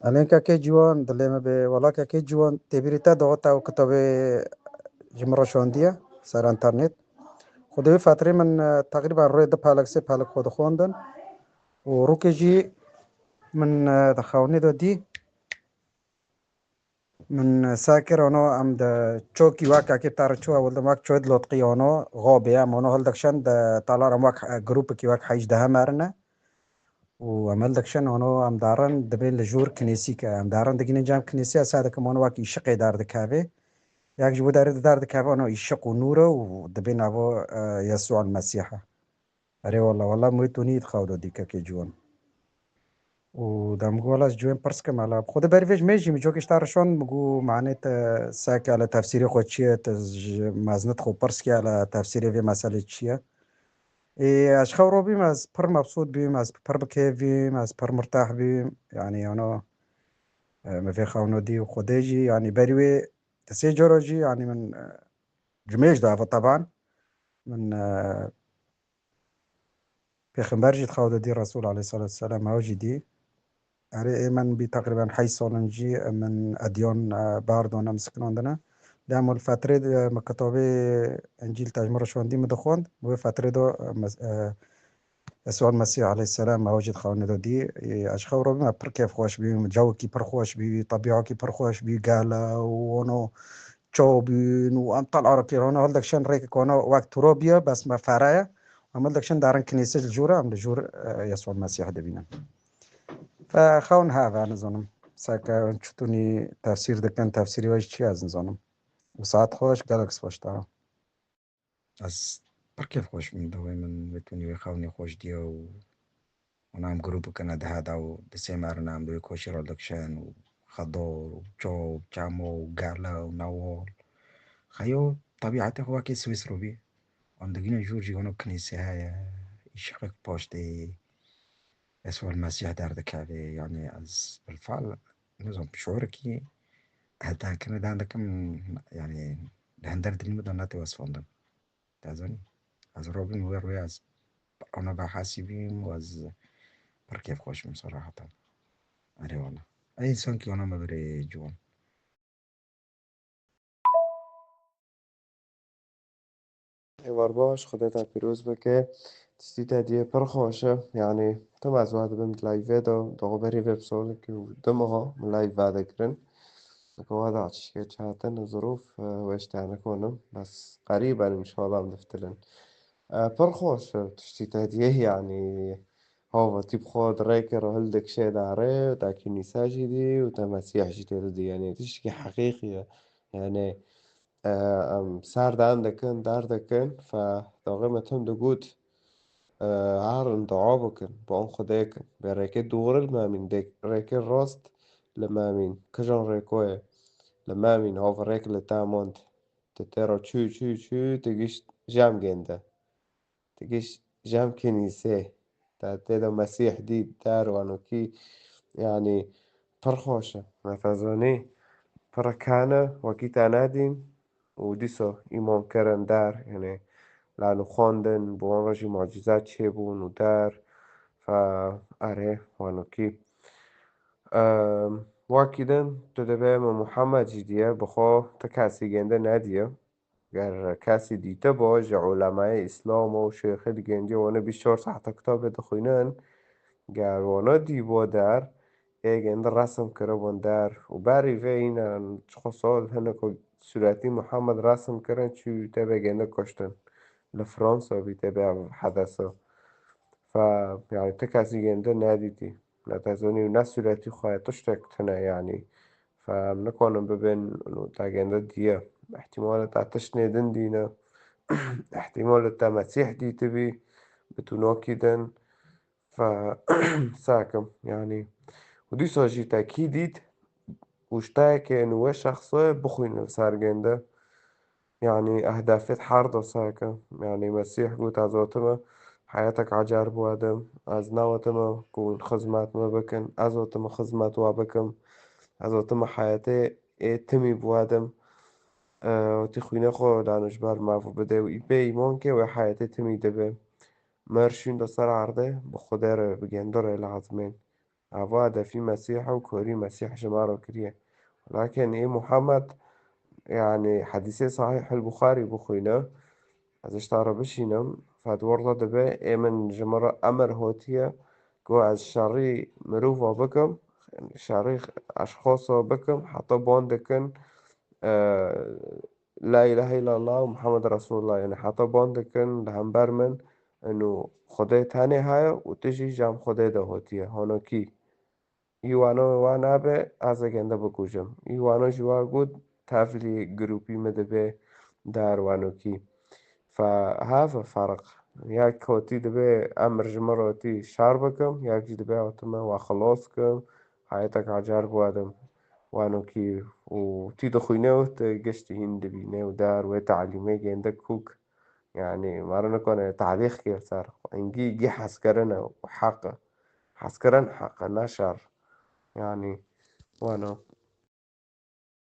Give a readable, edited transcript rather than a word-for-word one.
الان که جوان دلمه به ولا که جوان تبریتا دعوت و کتاب جمره شوندیه سر انترنت خدای فتره من تقریبا روی ده پالک سه پالک خود خواندن و رو که جی من دخوانی دادی من ساكر أنا أم دا تشوكي واكا كي تار تشوا ولد ماك تشود لطقي أنا غابي أم أنا هل دكشان دا طالع ماك جروب كي واك حيج ده مارنا وعمل دكشان أنا أم دارن دبين لجور كنيسي كأم دارن دقين جام كنيسي أساعد كم أنا واك يشق دار دكابي ياك جو دار دكابي أنا يشق نوره ودبين أبو يسوع المسيح أري والله ميتوني يتخاودو ديكا كي جوان ودام از جوین پرس که مالا خود بریفش میجی میجو که اشتارشون مگو معنیت ساک على تفسیری خود چیه مازنت خو پرس که على تفسیری وی مسئله چیه اشخاص رو بیم از پر مبسوط بیم از پر بکیف بیم از پر مرتاح بیم يعني أنا ما في خاونو دي وخديجي يعني بروي تسي جوروجي يعني من جميج دافا طبعا من في خمبرجي تخاودو دي الرسول عليه الصلاة والسلام هاوجي دي أري من بتقريبا حي سولنجي من أديون باردون مسكن عندنا دام الفترة مكتوبة إنجيل تاجمر شواندي مدخوند وفترة دو يسوع المسيح عليه السلام موجود خاوني دو دي أشخاص ربما پر كيف خوش بي جو كي پر خوش بي طبيعة كي پر خوش بي قالا ونو تشوبين وأم طلع ركيرونا هل دكشان ريك كونا وقت روبيا بس ما فرايا عمل دكشان دارن كنيسة الجورة عم الجور يسوع المسيح دبينا فخون هذا نظنم ساكا شتوني تفسير دكان تفسيري واش چي از نظنم وساعت خوش گالکس خوش دارم از بركيف خوش من دوي من بتوني ويخاوني خوش ديو ونعم جروب كنا ده هذا ودسيمار نعم دوي كوشي رودكشان وخضور وجوب جامو وقالا ونوول خيو طبيعته هو كي سويس روبي عندنا جورجي هنا كنيسة هاي يشقق بوشتي يسوع المسيح داردك هذه يعني از بالفعل نظام شعورك حتى كنا ده عندك يعني ده هندر دليل مدة ناتي وصفندم تازوني از روبين ويروي از أنا بحاسبين واز بركيف خوش من صراحة أري والله أي إنسان كي أنا ما بري جوان ایوار باش خودت پیروز بکه تستی تدیه پر خوشه يعني تم از واحد بمت لايفه دو بري ويب سولك ودمها من لايف بعد كرن هذا عشان شاتن الظروف وايش تاعنا كونم بس قريبا ان شاء الله بنفتلن پر خوش تشتي تهديه يعني هو تيب خود ريكر هلدك شي داري دا كنيسة جدي وتمسيح جدي دي يعني تشتكي حقيقية يعني سار عندكن داردكن فداغمة هم دقود عارن دعابكن بأن خديكن بريكي دور المامين ديك ريكي الراست لمامين كجان ريكوه لمامين هو ريك لتامونت تترى تشو تجيش جام جنده تجيش جام كنيسة تدا مسيح دي دار وانو كي يعني فرخوشة مثلا فركانة وكيت أنادين وديسو إيمان كرن دار يعني لأنه خواندن بوان رجي معجزات شيبون ودار فأري وانو كي واكدن تدبه محمد جديا بخو تكاسي جنده نادية گر کسی دیده باش علمای اسلام و شیخ دیگه وانا بیشتر تحت کتاب دخوینن گر وانا دیبا در ایگند رسم کرده در و بری و این چخو سال هنه که صورتی محمد رسم کرن چی تبه گنده کشتن لفرانسا بی تبه حدثا ف يعني تكاسي جنده ناديتي لا تزوني وناس صورتي خواهد تشتكتنا يعني فمنكون ببين انه تا جنده ديه احتمال تا تشنيدن دينا احتمال تا مسيح دي تبي بتناكدن ف ساكم يعني ودي ساجي تأكيديت وشتاك إنه شخص بخوين سارجنده يعني أهدافت حارة ساكا يعني مسيح قوت عزوتما حياتك عجار بوادم از نوتما كون خزمات ما بكن عزوتما خزمات وابكم عزوتما حياتي تمي بوادم وتخوينه خو دانش بار مافو بده و إيبه إيمان که و حياتي تمي دبه مرشين دا سر عرضه بخدر بگندر العظمين ئاوا دەفی مەسیحە و کۆری مەسیح ژمارۆ کریە ولكن إيه محمد يعني حديثي صحيح البخاري بخوينا ازش تعرف بشينم فهاد ورطة دبي من جمرة أمر هوتية جو از شري مروفا بكم شري أشخاص بكم حتى باندكن لا إله إلا الله ومحمد رسول الله يعني حتى باندكن لهم برمن إنه خدای تنه هاي وتجي جام خدای ده هوتية هانا كي ایوانو وانا به از گنده بکوشم ایوانو جوا گود تفلی گروپی مدبه در وانو کی فهذا فرق ياك كوتي دبي أمر جمراتي شاربكم ياك جي دبي أوتما وخلاصكم حياتك عجار بوادم وانو كي وتي دخوينه وتجشتي هين دبي نيو دار وتعليمي عندك كوك يعني مرة كنا تعليق كيف صار إنجي جي حسكرنا وحق حسكرن حق نشر يعني وانو